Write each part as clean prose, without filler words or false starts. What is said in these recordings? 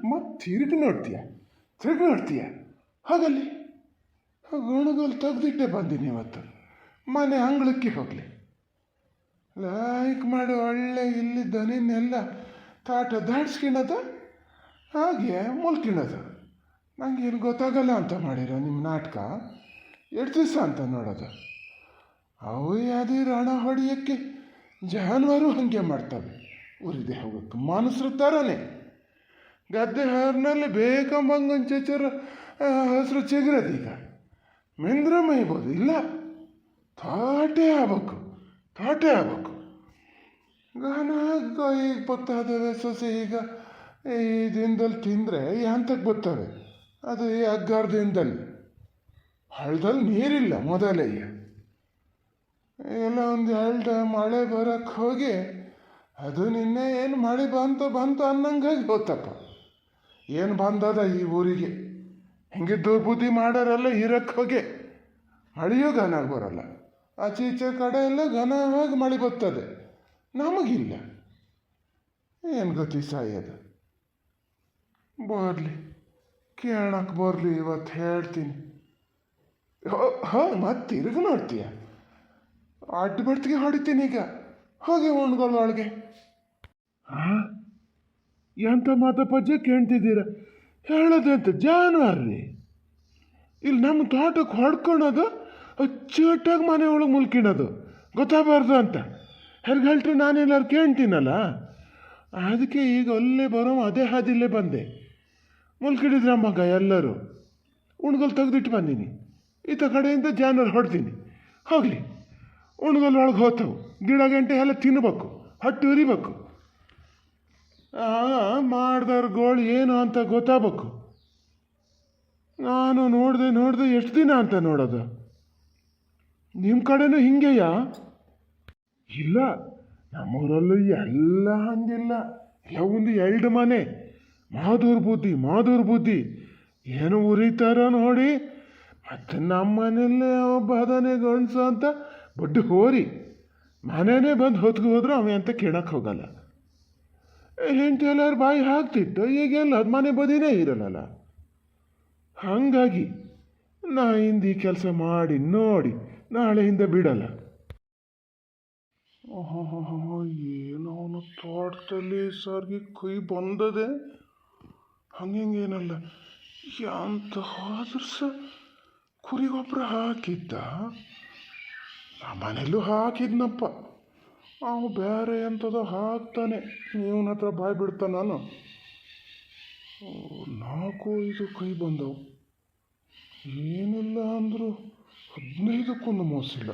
ಮತ್ತೆ ತಿರುಗಿ ನೋಡ್ತೀಯ ಹಾಗಲ್ಲಿ ಗುಣಗೋಲು ತೆಗ್ದಿಟ್ಟೆ ಬಂದೀನಿ ಇವತ್ತು. ಮನೆ ಅಂಗಳಕ್ಕೆ ಹೋಗಲಿ ಲೈಕ್ ಮಾಡಿ ಒಳ್ಳೆ ಇಲ್ಲಿ ದನಿನೆಲ್ಲ ತಾಟ ದಾಡ್ಸ್ಕಿಣೋದು ಹಾಗೆ ಮುಲ್ಕಿಣೋದು. ನನಗೇನು ಗೊತ್ತಾಗಲ್ಲ ಅಂತ ಮಾಡಿರೋ ನಿಮ್ಮ ನಾಟಕ. ಎಷ್ಟು ದಿವಸ ಅಂತ ನೋಡೋದು. ಅವು ಅದೇ ರಣ ಹೊಡೆಯೋಕ್ಕೆ ಜಾನುವಾರು ಹಾಗೆ ಮಾಡ್ತವೆ. ಉರಿದೆ ಹೋಗೋಕ್ಕೆ ಮನುಷ್ಯರ ಥರನೇ. ಗದ್ದೆ ಹಾರಿನಲ್ಲಿ ಬೇಕಂಬಂಗೊಂದು ಚಚರ ಹಸಿರು ಚಿಗುರದೀಗ ಮೆಂದ್ರ ಮೈಬೋದು. ಇಲ್ಲ ತಾಟೆ ಆಗ್ಬೇಕು. ಗಾನ ಈಗ ಗೊತ್ತಾದವೆ ಸೊಸೆ. ಈಗ ಈ ದಿನದಲ್ಲಿ ತಿಂದರೆ ಯಾಂತಕ್ಕೆ ಬರ್ತವೆ. ಅದು ಈ ಅಗ್ಗಾರ ದಿನದಲ್ಲಿ ಹಳ್ಳದಲ್ಲಿ ನೀರಿಲ್ಲ ಮೊದಲೇ. ಎಲ್ಲ ಒಂದು ಎರಡು ಮಳೆ ಬರೋಕ್ಕೆ ಹೋಗಿ ಅದು ನಿನ್ನೆ ಏನು ಮಳೆ ಬಂತು ಅನ್ನಂಗಾಗಿ ಹೋತಪ್ಪ. ಏನು ಬಂದದ ಈ ಊರಿಗೆ. ಹಿಂಗೆ ದುರ್ಬುದ್ಧಿ ಮಾಡೋರೆಲ್ಲ ಇರಕ್ಕೆ ಹೋಗಿ ಮಳೆಯೂ ಘನಾಗಿ ಬರೋಲ್ಲ. ಆಚೆ ಕಡೆ ಎಲ್ಲ ಘನವಾಗಿ ಮಳೆ ಬರ್ತದೆ, ನಮಗಿಲ್ಲ. ಏನು ಗತಿ ಸಾಯೋದು. ಬರಲಿ ಕೇಳಕ್ಕೆ ಬರಲಿ, ಇವತ್ತು ಹೇಳ್ತೀನಿ. ಮತ್ತೆ ತಿರುಗಿ ನೋಡ್ತೀಯ. ಅಡ್ಡ ಬಡ್ತಿಗೆ ಹೊಡಿತೀನಿ ಈಗ. ಹೋಗಿ ಉಣ್ಗೊಳೊಳಗೆ. ಎಂಥ ಮಾತಪ್ಪಜ್ಜೆ ಕೇಳ್ತಿದ್ದೀರ? ಹೇಳೋದು ಅಂತ ಜಾನುವಾರು ಇಲ್ಲಿ ನಮ್ಮ ತೋಟಕ್ಕೆ ಹೊಡ್ಕೊಳೋದು, ಅಚ್ಚುಕಟ್ಟಾಗಿ ಮನೆ ಒಳಗೆ ಮುಲ್ಕಿಣೋದು ಗೊತ್ತಾಗಬಾರ್ದು ಅಂತ ಹೇಳ್ರಿ. ನಾನೆಲ್ಲಾರು ಕೇಳ್ತೀನಲ್ಲ, ಅದಕ್ಕೆ ಈಗ ಅಲ್ಲೇ ಬರೋ ಅದೇ ಹಾದಿಲ್ಲೇ ಬಂದೆ. ಮುಲ್ಕಿಡಿದ್ರೆ ಮಗ ಎಲ್ಲರೂ ಉಣ್ಗಲ್ ತೆಗೆದಿಟ್ಟು ಬಂದೀನಿ. ಈತ ಕಡೆಯಿಂದ ಜಾನುವಾರು ಹೊಡ್ತೀನಿ. ಹೋಗಲಿ, ಉಣ್ಗಲ್ ಒಳಗೆ ಹೋತವು. ಗಿಡ ಗಂಟೆ ಎಲ್ಲ ತಿನ್ನಬೇಕು, ಹೊಟ್ಟೆ ಉರಿಬೇಕು. ಮಾಡ್ದವ್ರ ಗೋಳು ಏನು ಅಂತ ಗೊತ್ತಾಗಬೇಕು. ನಾನು ನೋಡಿದೆ ಎಷ್ಟು ದಿನ ಅಂತ ನೋಡೋದು. ನಿಮ್ಮ ಕಡೆನೂ ಹಿಂಗೆಯ? ಇಲ್ಲ, ನಮ್ಮೂರಲ್ಲೂ ಎಲ್ಲ ಹಂಗಿಲ್ಲ. ಎಲ್ಲ ಒಂದು ಎರಡು ಮನೆ. ಮಾಧುರ್ ಬುದ್ಧಿ ಏನು ಉರಿತಾರೋ ನೋಡಿ. ಮತ್ತು ನಮ್ಮ ಮನೆಯಲ್ಲೇ ಒಬ್ಬ ಅದನ್ನೇ ಗಂಡಸು ಅಂತ ಬಡ್ಡು ಹೋರಿ ಮನೆಯೇ ಬಂದು ಹೊತ್ಗೆ ಹೋದ್ರು ಅವ ಅಂತ ಕೇಳಕ್ಕೆ ಹೋಗಲ್ಲ. ಹೆಂಡತಿ ಎಲ್ಲಾರು ಬಾಯಿ ಹಾಕ್ತಿತ್ತು. ಈಗೆಲ್ಲ ಅದು ಮನೆ ಬದಿನೇ ಇರಲ್ಲ. ಹಾಗಾಗಿ ನಾ ಹಿಂದೆ ಈ ಕೆಲಸ ಮಾಡಿ ನೋಡಿ ನಾಳೆಯಿಂದ ಬಿಡಲ್ಲ. ಏನೋ ಅವನು ತೋಟದಲ್ಲಿ ಸರ್ಗಿ ಕೊಯ್ ಬಂದದೆ. ಹಂಗೇನಲ್ಲ, ಅಂತ ಹೋದ್ರ ಕುರಿ ಗೊಬ್ಬರ ಹಾಕಿದ್ದ. ಆ ಮನೆಯಲ್ಲೂ ಹಾಕಿದ್ನಪ್ಪ. ಅವು ಬೇರೆ ಎಂಥದೋ ಹಾಕ್ತಾನೆ. ಇವನ ಹತ್ರ ಬಾಯ್ ಬಿಡ್ತಾನೆ. ನಾನು 4-5 ಕೈ ಬಂದವು. ಏನಿಲ್ಲ ಅಂದರೂ 15ಕ್ಕೂ ಮೋಸಿಲ್ಲ.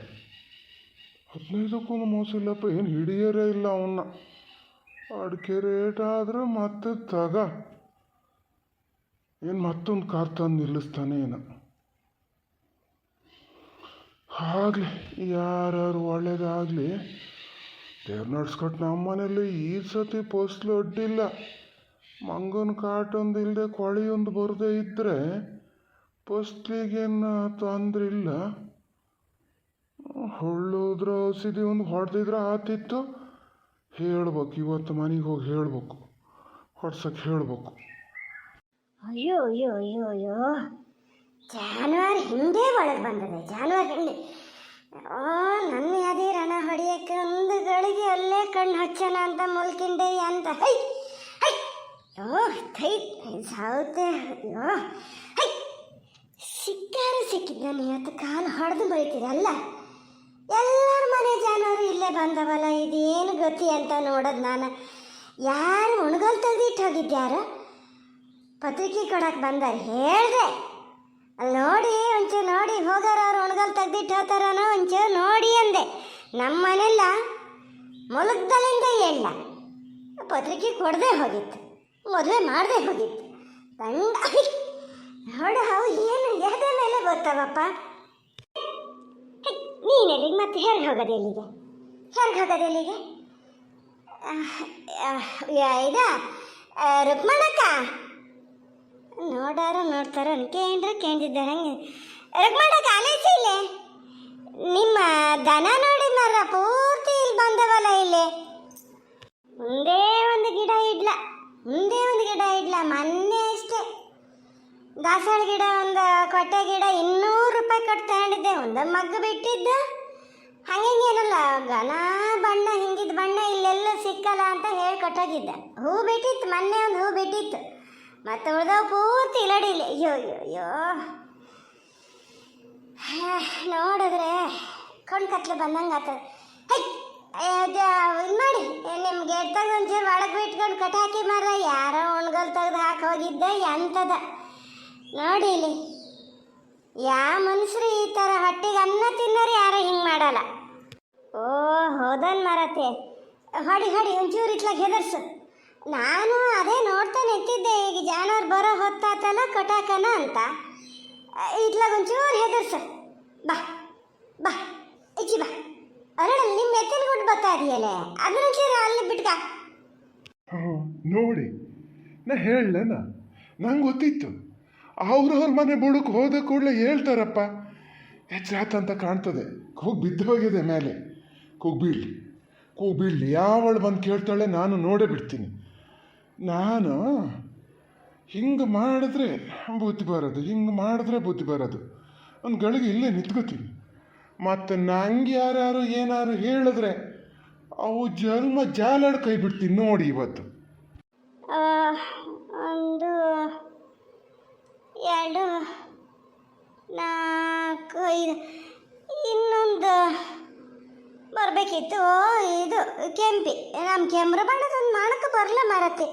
15ಕ್ಕೂ ಮೋಸಿಲ್ಲಪ್ಪ. ಏನು ಹಿಡಿಯರೇ ಇಲ್ಲ ಅವನ್ನ. ಅಡಿಕೆ ರೇಟ್ ಆದ್ರೆ ಮತ್ತೆ ಏನು ಮತ್ತೊಂದು ಕಾರ್ ತಂದು ನಿಲ್ಲಿಸ್ತಾನೆ ಏನೋ. ಆಗಲಿ, ಯಾರು ಒಳ್ಳೇದಾಗಲಿ. ದೇವ್ರು ನಡ್ಸ್ಕೊಟ್ಟು. ನಮ್ಮ ಮನೇಲಿ ಈ ಸತಿ ಪೋಸ್ಲು ಅಡ್ಡಿಲ್ಲ. ಮಂಗನ ಕಾಟೊಂದು ಇಲ್ಲದೆ ಕೊಳೆಯೊಂದು ಬರದೇ ಇದ್ದರೆ ಪೋಸ್ಲಿಗೇನು ತೊಂದರೆ ಇಲ್ಲ. ಹೊಳ್ಳೋದ್ರ ಔಷಧಿ ಒಂದು ಹೊಡೆದಿದ್ರೆ ಆತಿತ್ತು. ಹೇಳ್ಬೇಕು, ಇವತ್ತು ಮನೆಗೆ ಹೋಗಿ ಹೇಳ್ಬೇಕು, ಹೊಡ್ಸಕ್ಕೆ ಹೇಳ್ಬೇಕು. ಅಯ್ಯೋ ಜಾನುವಾರು ಹಿಂದೆ ಒಳಗೆ ಬಂದದೆ. ಜಾನುವಾರು ಹಿಂದೆ ನನ್ನ ಅದೇ ರಣ ಹೊಡೆಯೋಕ್ಕೆ ಒಂದು ಗಳಿಗೆ ಅಲ್ಲೇ ಕಣ್ಣು ಹಚ್ಚೋಣ ಅಂತ ಮುಲ್ಕಿಂಡೆ ಅಂತ. ಸಾವುತ್ತೆ. ಸಿಕ್ಕಿದ್ದು ನಾನು ಇವತ್ತು ಕಾಲು ಹೊಡೆದು ಬೈತಿರಲ್ಲ. ಎಲ್ಲರ ಮನೆ ಜಾನುವಾರು ಇಲ್ಲೇ ಬಂದವಲ್ಲ, ಇದೇನು ಗತಿ ಅಂತ ನೋಡೋದು ನಾನು. ಯಾರು ಉಣ್ಗಲ್ ತೆಗೆದಿಟ್ಟು ಹೋಗಿದ್ಯಾರು? ಪತ್ರಿಕೆ ಕೊಡಕ್ಕೆ ಬಂದಾರೆ ಹೇಳಿದೆ. ಅಲ್ಲಿ ನೋಡಿ, ಒಂಚೂರು ನೋಡಿ ಹೋಗಾರ. ಅವ್ರು ಉಣ್ಗಲ್ ತೆಗ್ದಿಟ್ಟು ಹೋಗ್ತಾರನೋ ಒಂಚೂರು ನೋಡಿ ಅಂದೆ. ನಮ್ಮ ಮನೆಲ್ಲ ಮೊಲಗ್ದಲ್ಲಿಂದ ಇಲ್ಲ. ಪತ್ರಿಕೆ ಕೊಡದೆ ಹೋಗಿತ್ತು, ಮದುವೆ ಮಾಡದೆ ಹೋಗಿತ್ತು. ಗಂಡ ನೋಡು, ಅವು ಏನು ಎದೆ ಮೇಲೆ ಗೊತ್ತವಪ್ಪ. ನೀನೆಲ್ಲಿಗೆ ಮತ್ತೆ ಹೆರ್ಗೆ ಹೋಗೋದು ಎಲ್ಲಿಗೆ? ಇದ ರುಕ್ಮಣಕ್ಕ ನೋಡಾರ ನೋಡ್ತಾರ ಕೇಂದಿದ್ದಾರೆ. ಹಂಗೆ ರುಕ್ಮಣಕ್ಕ ಆಲೈಸಿ ಇಲ್ಲೇ ನಿಮ್ಮ ದನ ನೋಡಿ ಮರ ಪೂರ್ತಿ ಇಲ್ಲಿ ಬಂದವಲ್ಲ. ಇಲ್ಲಿ ಒಂದೇ ಒಂದು ಗಿಡ ಮುಂದೆ ಒಂದು ಗಿಡ ಇಡ್ಲ ಮೊನ್ನೆ ಅಷ್ಟೇ ದಾಸವಾಳ ಗಿಡ ಒಂದು ಕೊಟ್ಟೆ ಗಿಡ 200 ರೂಪಾಯಿ ಕೊಟ್ಟು ತಗೊಂಡಿದ್ದೆ. ಒಂದು ಮಗ್ಗು ಬಿಟ್ಟಿದ್ದ ಹಂಗೇನಲ್ಲ ಘನ ಬಣ್ಣ ಹಿಂಗಿದ್ ಬಣ್ಣ ಇಲ್ಲೆಲ್ಲ ಸಿಕ್ಕಲ್ಲ ಅಂತ ಹೇಳಿ ಕೊಟ್ಟೋಗಿದ್ದ. ಹೂ ಬಿಟ್ಟಿತ್ತು, ಮೊನ್ನೆ ಒಂದು ಹೂ ಬಿಟ್ಟಿತ್ತು. ಮತ್ತೆ ಉಳ್ದವು ಪೂರ್ತಿ ಇಲಡಿಲಿ. ಅಯ್ಯೋ ಅಯ್ಯೋ ಅಯ್ಯೋ ನೋಡಿದ್ರೆ ಕೊಂಡು ಕತ್ಲೆ ಬಂದಂಗೆ ಆಗ್ತದೆ. ಇದು ಮಾಡಿ ನಿಮ್ಮ ಗೇಟ್ದಾಗ ಒಂಚೂರು ಒಳಗೆ ಬಿಟ್ಕೊಂಡು ಕಟಾಕಿ ಮಾರ. ಯಾರೋ ಉಣ್ಗಲ್ ತೆಗ್ದು ಹಾಕಿ ಹೋಗಿದ್ದೆ ಎಂಥದ ನೋಡಿ ಇಲ್ಲಿ. ಯಾವ ಮನುಷ್ಯರು ಈ ಥರ ಹೊಟ್ಟಿಗೆ ಅನ್ನ ತಿನ್ನೋರು ಯಾರು ಹಿಂಗೆ ಮಾಡಲ್ಲ. ಓ ಹೋದನ್ ಮರತೆ ಹೊಡಿ ಹೊಡಿ ಒಂಚೂರು ಇಟ್ಲಾಗ ಹೆದರ್ಸು. ನಾನು ಅದೇ ನೋಡ್ತಾ ನಿಂತಿದ್ದೆ, ಈಗ ಜಾನವ್ರು ಬರೋ ಹೊತ್ತಾತಲ್ಲ ಕಟಾಕನ ಅಂತ. ಇಟ್ಲಾಗ ಒಂಚೂರು ಹೆದರ್ಸು. ಬಾ ಬಾ ಇಚ್ಚಿ ಬಾ. ಅರಡಲ್ಲಿ ನಿಮ್ಮ ಎತ್ತಿನ ಗುಡ್ಡು ಬರ್ತಾ ಇದೆಯಲ್ಲ, ಅದನ್ನೊಂಚೂರು ಅಲ್ಲಿ ಬಿಟ್ಕ. ನೋಡಿ ನಾ ಹೇಳಲೇನ, ನಂಗೆ ಗೊತ್ತಿತ್ತು. ಅವ್ರವ್ರ ಮನೆ ಬುಡಕ್ಕೆ ಹೋದ ಕೂಡಲೇ ಹೇಳ್ತಾರಪ್ಪ ಹೆಚ್ಚಾತಂತ ಕಾಣ್ತದೆ. ಕೂಗು ಬಿದ್ದು ಹೋಗಿದೆ ಮೇಲೆ. ಕೂಗು ಬೀಳಲಿ ಯಾವಳು ಬಂದು ಕೇಳ್ತಾಳೆ ನಾನು ನೋಡೇ ಬಿಡ್ತೀನಿ. ನಾನು ಹಿಂಗೆ ಮಾಡಿದ್ರೆ ಬುದ್ಧಿ ಬರೋದು, ಹಿಂಗೆ ಮಾಡಿದ್ರೆ ಬುದ್ಧಿ ಬರೋದು. ಒಂದು ಗಳಿಗೆ ಇಲ್ಲೇ ನಿಂತ್ಕೋತೀನಿ. ಮತ್ತು ನಂಗೆ ಯಾರು ಏನಾರು ಹೇಳಿದ್ರೆ ಅವು ಜನ್ಮ ಜಾಲಾಡ್ ಕೈ ಬಿಡ್ತೀನಿ ನೋಡಿ. ಇವತ್ತು 1 2 4 5 ಇನ್ನೊಂದು ಬರಬೇಕಿತ್ತು. ಇದು ಕೆಂಪಿ ನಮ್ಮ ಕೆಮ್ರ ಬಣ್ಣದೊಂದು ಮಾಡಕ್ಕೆ ಬರಲ್ಲ ಮರತಿ.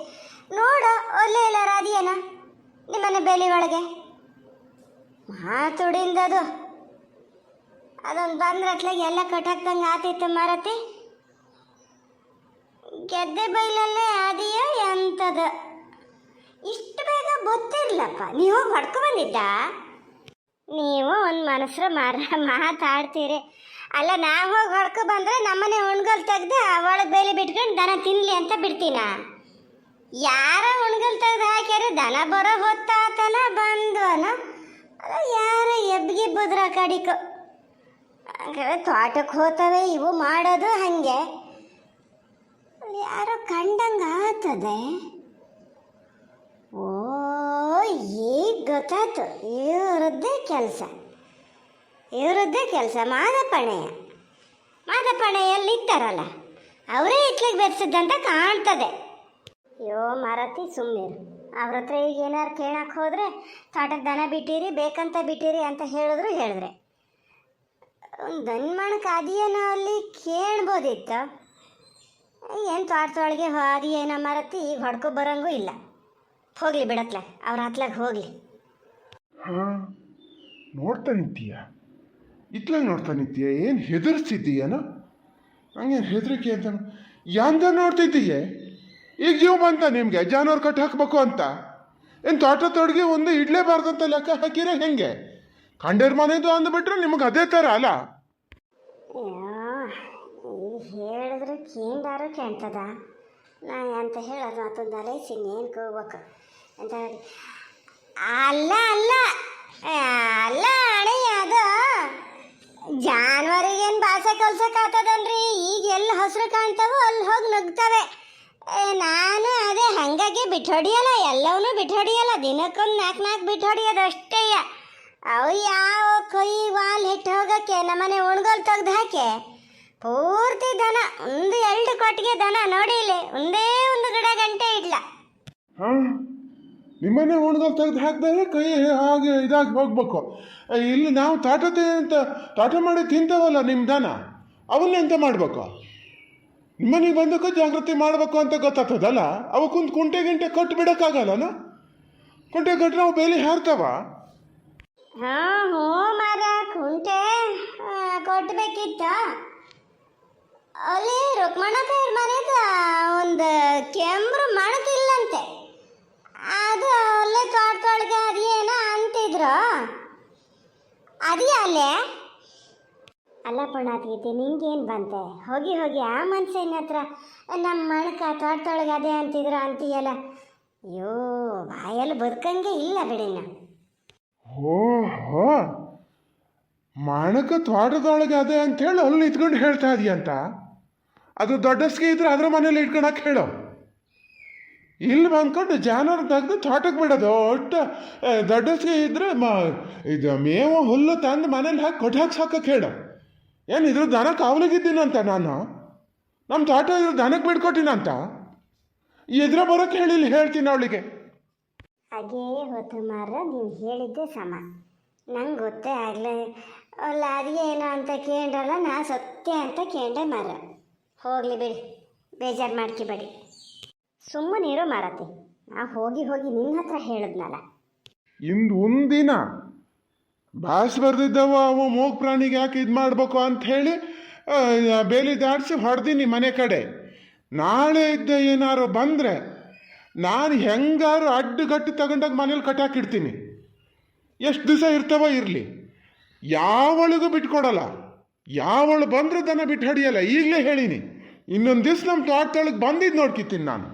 ನೋಡ ಒಳ್ಳೆ ಎಲ್ಲಾರ ಅದೇನ ನಿಮ್ಮನೆ ಬೇಲಿ ಒಳಗೆ ಮಾತುಡಿಂದದು ಅದೊಂದು ಬಂದ್ರಟ್ಲಾಗ ಎಲ್ಲ ಕಟ್ಟಾಕ್ದಂಗೆ ಆತಿತ್ತು ಮರತಿ. ಗೆದ್ದೆ ಬೈಲಲ್ಲೇ ಅದೆಯೋ ಎಂಥದ ಇಷ್ಟು ಬೇಗ ಗೊತ್ತಿರ್ಲಪ್ಪ. ನೀವು ಹೋಗಿ ಹೊಡ್ಕೊ ಬಂದಿದ್ದ. ನೀವು ಒಂದು ಮನಸ್ಸರು ಮಾತಾಡ್ತೀರಿ. ಅಲ್ಲ ನಾವು ಹೋಗಿ ಹೊಡ್ಕೊ ಬಂದರೆ ನಮ್ಮನೆ ಉಣ್ಗಲ್ ತೆಗ್ದು ಒಳಗೆ ಬೇಲಿ ಬಿಟ್ಕೊಂಡು ದನ ತಿನ್ನಲಿ ಅಂತ ಬಿಡ್ತೀನ. ಯಾರ ಉಣ್ಗಲ್ ತೆಗ್ದು ಹಾಕ್ಯಾರ ದನ ಬರೋ ಹೊತ್ತಾತನ ಬಂದ್ವನ ಅಲ್ಲ ಯಾರ ಎಬ್ಬಿಗೆ ಬುದ್ರ ಕಡಿಕೊ ತೋಟಕ್ಕೆ ಹೋತವೆ ಇವು ಮಾಡೋದು ಹಾಗೆ. ಯಾರೋ ಕಂಡಂಗೆ ಆಗ್ತದೆ. ಓ ಈಗ ಗೊತ್ತಾಯ್ತು, ಇವರದ್ದೇ ಕೆಲಸ. ಮಾದಪ್ಪಣೆಯಲ್ಲಿದ್ದಾರಲ್ಲ ಅವರೇ ಇಟ್ಲಿಗೆ ಬೆರೆಸಿದ್ದಂತ ಕಾಣ್ತದೆ. ಅಯ್ಯೋ ಮರತಿ ಸುಮ್ಮನಿರು. ಅವ್ರ ಹತ್ರ ಈಗ ಏನಾರು ಕೇಳಕ್ಕೆ ಹೋದರೆ ತೋಟಕ್ಕೆ ದನ ಬಿಟ್ಟಿರಿ ಬೇಕಂತ ಬಿಟ್ಟಿರಿ ಅಂತ ಹೇಳಿದ್ರೆ ಒಂದು ದನ್ಮಣಕ್ಕೆ ಅದೇನೋ ಅಲ್ಲಿ ಕೇಳ್ಬೋದಿತ್ತು. ಏನು ತೋಟದೊಳಗೆ ಅದೇನೋ ಮರತಿ ಈಗ ಹೊಡ್ಕೊ ಬರೋಂಗೂ ಇಲ್ಲ. ಹೋಗ್ಲಿ ಬಿಡತ್ಲ, ಅವ್ರ ಹತ್ಲಾಗ ಹೋಗ್ಲಿ. ಹಾಂ ನೋಡ್ತಾ ನಿಂತೀಯ, ಇತ್ಲಾಗ ನೋಡ್ತಾ ನಿಂತೀಯ. ಏನು ಹೆದರ್ಸ್ತಿದ್ದೀಯನ? ಹಂಗೇನು ಹೆದರಿಕೆ ಅಂತ ಯಾಂದ ನೋಡ್ತಿದ್ದೀಯ? ಈಗ ಜೀವ ಬಂತ ನಿಮಗೆ ಜಾನವ್ರು ಕಟ್ಟಿ ಹಾಕಬೇಕು ಅಂತ? ಏನು ತೋಟದೊಳಗೆ ಒಂದು ಇಡ್ಲೇಬಾರ್ದಂತ ಲೆಕ್ಕ ಹಾಕಿರೋ ಹೆಂಗೆ? ಕಂಡೇರ್ ಮನೆದು ಅಂದ್ಬಿಟ್ರೆ ನಿಮಗೆ ಅದೇ ಥರ ಅಲ್ಲ? ಹೇಳಿದ್ರೆ ಕೇಂದಾರು ಕೇಳ್ತದ. ನಾ ಅಂತ ಹೇಳೋದು ಮತ್ತೊಂದು ಅಲೈಸಿ ಏನು ಹೋಗ್ಬೇಕು ಅಂತ ಹೇಳಿ. ಅಲ್ಲ ಅಣೆ ಅದು ಜಾನುವಾರಿಗೇನು ಭಾಷೆ ಕಲ್ಸಕ್ಕಾಗ್ತದಲ್ರಿ. ಈಗ ಎಲ್ಲಿ ಹಸಿರು ಕಾಣ್ತಾವೋ ಅಲ್ಲಿ ಹೋಗಿ ನುಗ್ತವೆ. ನಾನು ಅದೇ ಹಾಗಾಗಿ ಬಿಟ್ಟೊಡಿಯಲ್ಲ, ಎಲ್ಲವನ್ನೂ ಬಿಟ್ಟೊಡಿಯಲ್ಲ. ದಿನಕ್ಕೊಂದು 4 ಬಿಟ್ಟು ಹೊಡಿಯೋದು ಅಷ್ಟೇ. ಅವು ಯಾವ ಕೈ ವಾಲ್ ಹಿಟ್ಟು ಹೋಗೋಕ್ಕೆ ನಮ್ಮನೆ ಉಣ್ಗೋಲ್ ತೆಗ್ದು ಹಾಕಿ ಪೂರ್ತಿ ದನ 1-2 ಕೊಟ್ಟಿಗೆ ದನ ನೋಡಿ ಇಲ್ಲಿ ಒಂದೇ ಒಂದು ಗಿಡ ಗಂಟೆ ಇಡ್ಲ. ಹಾಂ ನಿಮ್ಮನೆ ಒಣಗಲ್ ತೆಗೆದು ಹಾಕಿದಾಗ ಕೈ ಹಾಗೆ ಇದಾಗಿ ಹೋಗ್ಬೇಕು. ಇಲ್ಲಿ ನಾವು ತಾಟ ಮಾಡಿ ತಿಂತವಲ್ಲ ನಿಮ್ಮ ದನ, ಅವನ್ನೆಂತ ಮಾಡಬೇಕು? ನಿಮ್ಮನೆಗೆ ಬಂದಕ್ಕೂ ಜಾಗೃತಿ ಮಾಡಬೇಕು ಅಂತ ಗೊತ್ತಾಗ್ತದಲ್ಲ. ಅವಕ್ಕೊಂದು ಕುಂಟೆ ಕಟ್ಟು ಬಿಡೋಕ್ಕಾಗಲ್ಲನ? ಕುಂಟೆ ಕಟ್ಟರೆ ಅವು ಬೇಲಿ ಹಾರ್ತಾವ. ಹಾಂ ಹ್ಞೂ ಮರ ಕುಂಟೆ ಕೊಟ್ಟಬೇಕಿತ್ತು. ಅಲ್ಲಿ ರುಕ್ಮಣಕೈರ್ ಮನೆದ ಒಂದು ಕೆಂಬ್ರು ಮಣಕಿಲ್ಲಂತೆ. ಅದು ಅಲ್ಲೇ ತೋಟದೊಳಗೆ ಅದೇನೋ ಅಂತಿದ್ರು. ಅದೇ ಅಲ್ಲೇ ಅಲ್ಲ ಪುಣಾತ್ಗೀತೆ ನಿಂಗೇನು ಬಂತೆ? ಹೋಗಿ ಆ ಮನುಷ್ಯನ ಹತ್ರ ನಮ್ಮ ಮಣಕ ತೋಟದೊಳಗೆ ಅದೇ ಅಂತಿದ್ರು ಅಂತೀಯಲ್ಲ. ಅಯ್ಯೋ ಬಾಯಲ್ಲಿ ಬದುಕಂಗೆ ಇಲ್ಲ ಬಿಡಿನ. ಓಹೋ ಮಣಕ ತೋಟದೊಳಗೆ ಅದೇ ಅಂತೇಳಿ ಅಲ್ಲಿ ನಿಂತ್ಕೊಂಡು ಹೇಳ್ತಾ ಇದೀಯಂತ? ಅದು ದೊಡ್ಡಸ್ಗೆ ಇದ್ರೆ ಅದ್ರ ಮನೇಲಿ ಇಟ್ಕೊಳಕ್ಕೆ ಹೇಳೋ. ಇಲ್ಲಿ ಬಂದ್ಕೊಂಡು ಜಾನರ್ ತೆಗೆದು ತೋಟಕ್ಕೆ ಬಿಡೋದು ಒಟ್ಟು ದೊಡ್ಡಸಿಗೆ ಇದ್ರೆ ಇದು ಮೇವು ಹುಲ್ಲು ತಂದು ಮನೇಲಿ ಹಾಕಿ ಕೊಟ್ಟಾಕಿ ಸಾಕಕ್ಕೆ ಹೇಳು. ಏನು ಇದ್ರ ದನ ಕಾವಲಿಗಿದ್ದೀನಂತ ನಾನು? ನಮ್ಮ ತೋಟ ಇದ್ರ ದನಕ್ಕೆ ಬಿಡ್ಕೊಟ್ಟಿನಂತ ಎದುರ ಬರೋಕ್ಕೆ ಹೇಳಿಲ್ಲ, ಹೇಳ್ತೀನಿ ಅವಳಿಗೆ. ಹಾಗೇ ಹೋತು ಮಾರ, ನೀವು ಹೇಳಿದ್ದೆ ಸಮ. ನಂಗೆ ಗೊತ್ತೇ ಆಗಲೇ ಅಲ್ಲ, ಅದಿಗೆ ಏನೋ ಅಂತ ಕೇಳ್ರಲ್ಲ, ನಾ ಸತ್ಯ ಅಂತ ಕೇಂಡೆ ಮಾರ. ಹೋಗಲಿ ಬಿಡಿ, ಬೇಜಾರು ಮಾಡ್ಕಿಬೇಡಿ, ಸುಮ್ಮನಿರೋ ಮಾರತಿ. ನಾ ಹೋಗಿ ಹೋಗಿ ನಿನ್ನ ಹತ್ರ ಹೇಳಿದ್ನಲ್ಲ. ಇಂದು ಒಂದಿನ ಬಾಸ್ ಬರ್ದಿದ್ದವ ಅವ ಮೂಗ್ ಪ್ರಾಣಿಗೆ ಯಾಕೆ ಇದು ಮಾಡಬೇಕು ಅಂತ ಹೇಳಿ ಬೇಲಿ ದಾಟಿಸಿ ಹೊಡೆದೀನಿ ಮನೆ ಕಡೆ. ನಾಳೆ ಇದ್ದ ಏನಾರು ಬಂದರೆ ನಾನು ಹೆಂಗಾರು ಅಡ್ಡುಗಟ್ಟಿ ತಗೊಂಡಾಗ ಮನೇಲಿ ಕಟ್ಟಾಕಿಡ್ತೀನಿ. ಎಷ್ಟು ದಿವಸ ಇರ್ತಾವ ಇರಲಿ, ಯಾವಳಿಗೂ ಬಿಟ್ಕೊಡಲ್ಲ. ಯಾವಳು ಬಂದರೂ ದನ ಬಿಟ್ಟು ಹಡಿಯಲ್ಲ. ಈಗಲೇ ಹೇಳೀನಿ, ಇನ್ನೊಂದು ದಿವ್ಸ ನಮ್ಮ ತೋಟದೊಳಗೆ ಬಂದಿದ್ದು ನೋಡ್ಕಿತ್ತೀನಿ ನಾನು.